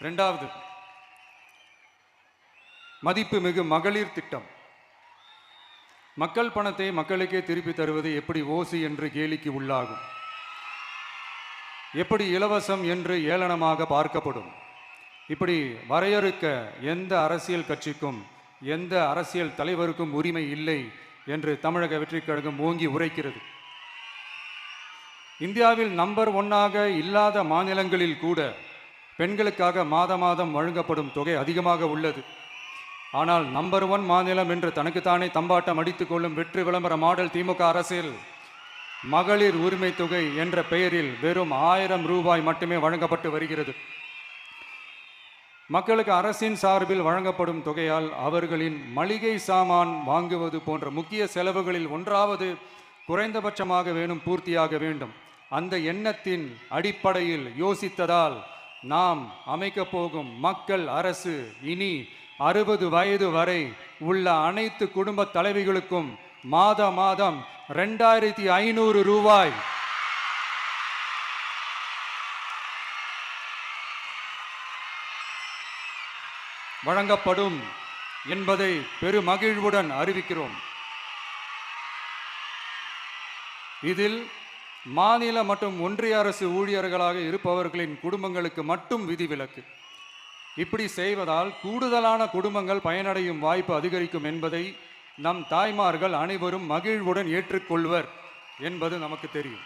இரண்டாவது, மதிப்புமிகு மகளிர் திட்டம். மக்கள் பணத்தை மக்களுக்கே திருப்பி தருவது எப்படி ஓசி என்று கேலிக்கு உள்ளாகும், எப்படி இலவசம் என்று ஏளனமாக பார்க்கப்படும். இப்படி வரையறுக்க எந்த அரசியல் கட்சிக்கும் எந்த அரசியல் தலைவருக்கும் உரிமை இல்லை என்று தமிழக வெற்றிக் கழகம் ஓங்கி உரைக்கிறது. இந்தியாவில் நம்பர் 1 இல்லாத மாநிலங்களில் கூட பெண்களுக்காக மாதம் வழங்கப்படும் தொகை அதிகமாக உள்ளது. ஆனால் நம்பர் 1 மாநிலம் என்று தனக்குத்தானே தம்பாட்டம் அடித்துக் கொள்ளும் வெற்றி விளம்பர மாடல் திமுக அரசில் மகளிர் உரிமை தொகை என்ற பெயரில் வெறும் 1000 ரூபாய் மட்டுமே வழங்கப்பட்டு வருகிறது. மக்களுக்கு அரசின் சார்பில் வழங்கப்படும் தொகையால் அவர்களின் மளிகை சாமான் வாங்குவது போன்ற முக்கிய செலவுகளில் ஒன்றாவது குறைந்தபட்சமாக பூர்த்தியாக வேண்டும். அந்த எண்ணத்தின் அடிப்படையில் யோசித்ததால் நாம் அமைக்கப் போகும் மக்கள் அரசு இனி 60 வயது வரை உள்ள அனைத்து குடும்ப தலைவிகளுக்கும் மாதம் 2500 ரூபாய் வழங்கப்படும் என்பதை பெருமகிழ்வுடன் அறிவிக்கிறோம். இதில் மாநில மற்றும் ஒன்றிய அரசு ஊழியர்களாக இருப்பவர்களின் குடும்பங்களுக்கு மட்டும் விதிவிலக்கு. இப்படி செய்வதால் கூடுதலான குடும்பங்கள் பயனடையும் வாய்ப்பு அதிகரிக்கும் என்பதை நம் தாய்மார்கள் அனைவரும் மகிழ்வுடன் ஏற்றுக்கொள்வர் என்பது நமக்கு தெரியும்.